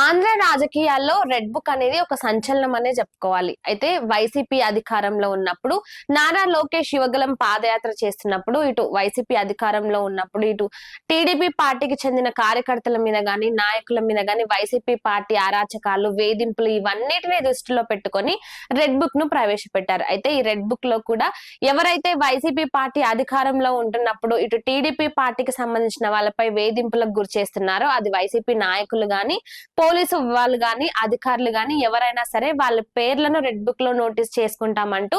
ఆంధ్ర రాజకీయాల్లో red book అనేది ఒక సంచలనం అనే చెప్పుకోవాలి. అయితే వైసీపీ అధికారంలో ఉన్నప్పుడు నారా లోకేష్ యువగలం పాదయాత్ర చేస్తున్నప్పుడు ఇటు వైసీపీ అధికారంలో ఉన్నప్పుడు ఇటు టీడీపీ పార్టీకి చెందిన కార్యకర్తల మీద గాని నాయకుల మీద గాని వైసీపీ పార్టీ అరాచకాలు వేధింపులు ఇవన్నిటిని దృష్టిలో పెట్టుకొని రెడ్ బుక్ ను ప్రవేశపెట్టారు. అయితే ఈ రెడ్ బుక్ లో కూడా ఎవరైతే వైసీపీ పార్టీ అధికారంలో ఉంటున్నప్పుడు ఇటు టీడీపీ పార్టీకి సంబంధించిన వాళ్ళపై వేధింపులకు గురి చేస్తున్నారో అది వైసీపీ నాయకులు గాని పోలీసు వాళ్ళు గాని అధికారులు గాని ఎవరైనా సరే వాళ్ళ పేర్లను రెడ్ బుక్ లో నోటీస్ చేసుకుంటామంటూ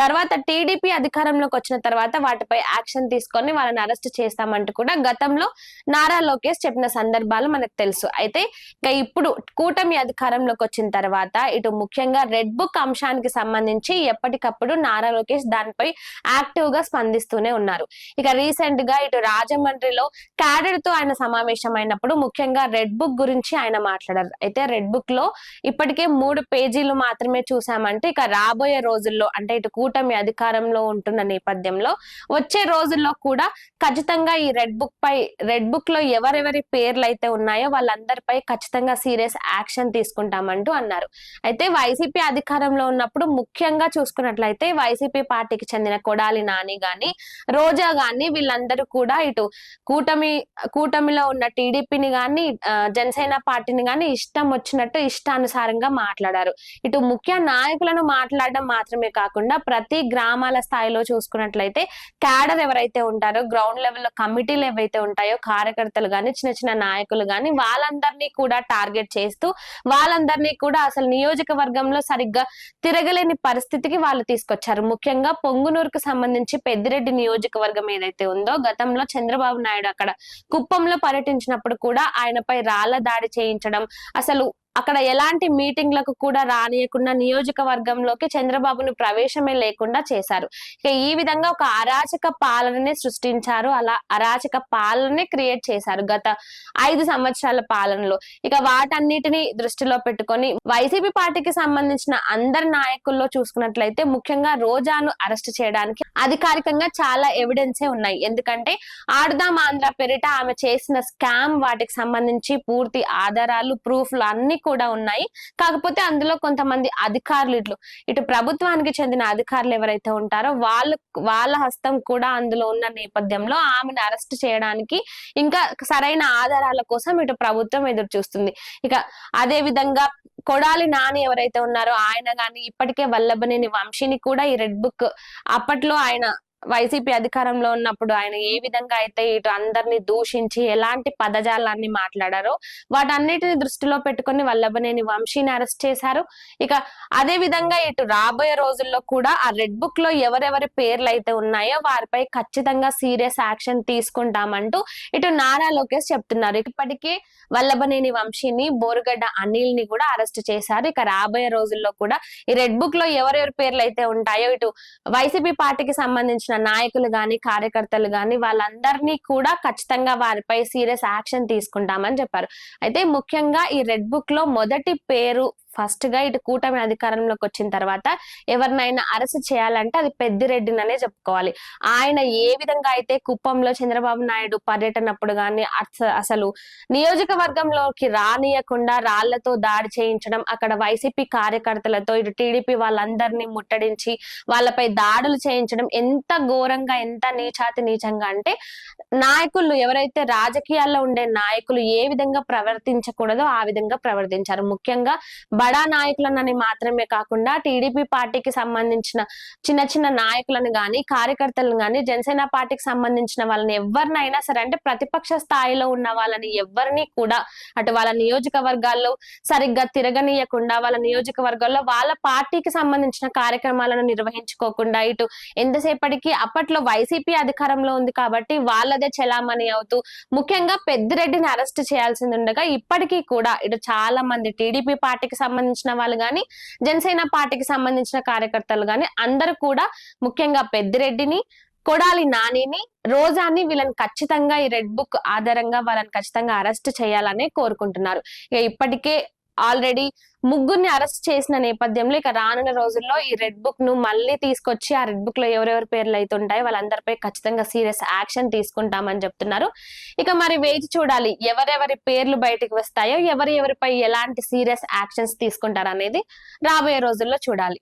తర్వాత టీడీపీ అధికారంలోకి వచ్చిన తర్వాత వాటిపై యాక్షన్ తీసుకొని వాళ్ళని అరెస్ట్ చేస్తామంటూ కూడా గతంలో నారా లోకేష్ చెప్పిన సందర్భాలు మనకు తెలుసు. అయితే ఇక ఇప్పుడు కూటమి అధికారంలోకి వచ్చిన తర్వాత ఇటు ముఖ్యంగా రెడ్ బుక్ అంశానికి సంబంధించి ఎప్పటికప్పుడు నారా లోకేష్ దానిపై యాక్టివ్ గా స్పందిస్తూనే ఉన్నారు. ఇక రీసెంట్ గా ఇటు రాజమండ్రిలో క్యాడర్ తో ఆయన సమావేశమైనప్పుడు ముఖ్యంగా రెడ్ బుక్ గురించి ఆయన మాట్లాడారు. అయితే రెడ్ బుక్ లో ఇప్పటికే 3 పేజీలు మాత్రమే చూసామంటే ఇక రాబోయే రోజుల్లో అంటే ఇటు కూటమి అధికారంలో ఉంటున్న నేపథ్యంలో వచ్చే రోజుల్లో కూడా ఖచ్చితంగా ఈ రెడ్ బుక్ లో ఎవరెవరి పేర్లు అయితే ఉన్నాయో వాళ్ళందరిపై ఖచ్చితంగా సీరియస్ యాక్షన్ తీసుకుంటామంటూ అన్నారు. అయితే వైసీపీ అధికారంలో ఉన్నప్పుడు ముఖ్యంగా చూసుకున్నట్లయితే వైసీపీ పార్టీకి చెందిన కొడాలి నాని గాని రోజా గాని వీళ్ళందరూ కూడా ఇటు కూటమిలో ఉన్న టీడీపీని గాని జనసేన పార్టీని గాని ఇష్టం వచ్చినట్టు ఇష్టానుసారంగా మాట్లాడారు. ఇటు ముఖ్య నాయకులను మాట్లాడడం మాత్రమే కాకుండా ప్రతి గ్రామాల స్థాయిలో చూసుకున్నట్లయితే క్యాడర్ ఎవరైతే ఉంటారో గ్రౌండ్ లెవెల్లో కమిటీలు ఏవైతే ఉంటాయో కార్యకర్తలు గాని చిన్న చిన్న నాయకులు గాని వాళ్ళందరినీ కూడా టార్గెట్ చేస్తూ వాళ్ళందరినీ కూడా అసలు నియోజకవర్గంలో సరిగ్గా తిరగలేని పరిస్థితికి వాళ్ళు తీసుకొచ్చారు. ముఖ్యంగా పొంగునూరుకు సంబంధించి పెద్దిరెడ్డి నియోజకవర్గం ఏదైతే ఉందో గతంలో చంద్రబాబు నాయుడు అక్కడ కుప్పంలో పర్యటించినప్పుడు కూడా ఆయనపై రాళ్ల దాడి చేయించడం అసలు అక్కడ ఎలాంటి మీటింగ్లకు కూడా రానియకుండా నియోజకవర్గంలోకి చంద్రబాబును ప్రవేశమే లేకుండా చేశారు. ఇక ఈ విధంగా ఒక అరాచక పాలనని సృష్టించారు. అలా అరాచక పాలనని క్రియేట్ చేశారు గత 5 సంవత్సరాల పాలనలో. ఇక వాటన్నిటిని దృష్టిలో పెట్టుకొని వైసీపీ పార్టీకి సంబంధించిన అందరి నాయకుల్లో చూసుకున్నట్లయితే ముఖ్యంగా రోజాను అరెస్ట్ చేయడానికి అధికారికంగా చాలా ఎవిడెన్సే ఉన్నాయి. ఎందుకంటే ఆడుదాం ఆంధ్ర పేరిట ఆమె చేసిన స్కామ్ వాటికి సంబంధించి పూర్తి ఆధారాలు ప్రూఫ్లు అన్ని కూడా ఉన్నాయి. కాకపోతే అందులో కొంతమంది అధికారులు ఇటు ప్రభుత్వానికి చెందిన అధికారులు ఎవరైతే ఉంటారో వాళ్ళ హస్తం కూడా అందులో ఉన్న నేపథ్యంలో ఆమెను అరెస్ట్ చేయడానికి ఇంకా సరైన ఆధారాల కోసం ఇటు ప్రభుత్వం ఎదురు చూస్తుంది. ఇక అదే విధంగా కొడాలి నాని ఎవరైతే ఉన్నారో ఆయన గాని ఇప్పటికే వల్లభనేని వంశీని కూడా ఈ రెడ్ బుక్ అప్పట్లో ఆయన వైసీపీ అధికారంలో ఉన్నప్పుడు ఆయన ఏ విధంగా అయితే ఇటు అందరినీ దూషించి ఎలాంటి పదజాలాన్ని మాట్లాడారో వాటన్నిటిని దృష్టిలో పెట్టుకుని వల్లభనేని వంశీని అరెస్ట్ చేశారు. ఇక అదే విధంగా ఇటు రాబోయే రోజుల్లో కూడా ఆ రెడ్ బుక్ లో ఎవరెవరి పేర్లు అయితే ఉన్నాయో వారిపై ఖచ్చితంగా సీరియస్ యాక్షన్ తీసుకుంటామంటూ ఇటు నారా లోకేష్ చెప్తున్నారు. ఇప్పటికే వల్లభనేని వంశీని బోరుగడ్డ అనిల్ ని కూడా అరెస్ట్ చేశారు. ఇక రాబోయే రోజుల్లో కూడా ఈ రెడ్ బుక్ లో ఎవరెవరి పేర్లు అయితే ఉంటాయో ఇటు వైసీపీ పార్టీకి సంబంధించిన నాయకులు గాని కార్యకర్తలు గాని వాళ్ళందరినీ కూడా ఖచ్చితంగా వారిపై సీరియస్ యాక్షన్ తీసుకుంటామని చెప్పారు. అయితే ముఖ్యంగా ఈ రెడ్ బుక్ లో మొదటి పేరు ఫస్ట్ గా ఇటు కూటమి అధికారంలోకి వచ్చిన తర్వాత ఎవరినైనా అరెస్ట్ చేయాలంటే అది పెద్దిరెడ్డిననే చెప్పుకోవాలి. ఆయన ఏ విధంగా అయితే కుప్పంలో చంద్రబాబు నాయుడు పర్యటనప్పుడు గాని అసలు నియోజకవర్గంలోకి రానియకుండా రాళ్లతో దాడి చేయించడం అక్కడ వైసీపీ కార్యకర్తలతో ఇటు టీడీపీ వాళ్ళందరినీ ముట్టడించి వాళ్ళపై దాడులు చేయించడం ఎంత ఘోరంగా ఎంత నీచంగా అంటే నాయకులు ఎవరైతే రాజకీయాల్లో ఉండే నాయకులు ఏ విధంగా ప్రవర్తించకూడదో ఆ విధంగా ప్రవర్తించారు. ముఖ్యంగా బడా నాయకులనని మాత్రమే కాకుండా టీడీపీ పార్టీకి సంబంధించిన చిన్న చిన్న నాయకులను గాని కార్యకర్తలను గాని జనసేన పార్టీకి సంబంధించిన వాళ్ళని ఎవరినైనా సరే అంటే ప్రతిపక్ష స్థాయిలో ఉన్న వాళ్ళని ఎవరిని కూడా అటు వాళ్ళ నియోజకవర్గాల్లో సరిగ్గా తిరగనీయకుండా వాళ్ళ నియోజకవర్గాల్లో వాళ్ళ పార్టీకి సంబంధించిన కార్యక్రమాలను నిర్వహించుకోకుండా ఇటు ఎంతసేపటికి అప్పట్లో వైసీపీ అధికారంలో ఉంది కాబట్టి వాళ్ళదే చెలామణి అవుతూ ముఖ్యంగా పెద్దిరెడ్డిని అరెస్ట్ చేయాల్సింది ఉండగా ఇప్పటికీ కూడా ఇటు చాలా మంది టీడీపీ పార్టీకి సంబంధించిన వాళ్ళు గాని జనసేన పార్టీకి సంబంధించిన కార్యకర్తలు గాని అందరూ కూడా ముఖ్యంగా పెద్దిరెడ్డిని కొడాలి నానిని రోజాని వీళ్ళని ఖచ్చితంగా ఈ రెడ్ బుక్ ఆధారంగా వాళ్ళని ఖచ్చితంగా అరెస్ట్ చేయాలని కోరుకుంటున్నారు. ఇక ఇప్పటికే ఆల్రెడీ ముగ్గురిని అరెస్ట్ చేసిన నేపథ్యంలో ఇక రానున్న రోజుల్లో ఈ రెడ్ బుక్ ను మళ్ళీ తీసుకొచ్చి ఆ రెడ్ బుక్ లో ఎవరెవరి పేర్లు అయితే ఉంటాయో వాళ్ళందరిపై ఖచ్చితంగా సీరియస్ యాక్షన్ తీసుకుంటామని చెప్తున్నారు. ఇక మరి వేచి చూడాలి ఎవరెవరి పేర్లు బయటకు వస్తాయో, ఎవరిపై ఎలాంటి సీరియస్ యాక్షన్స్ తీసుకుంటారు అనేది రాబోయే రోజుల్లో చూడాలి.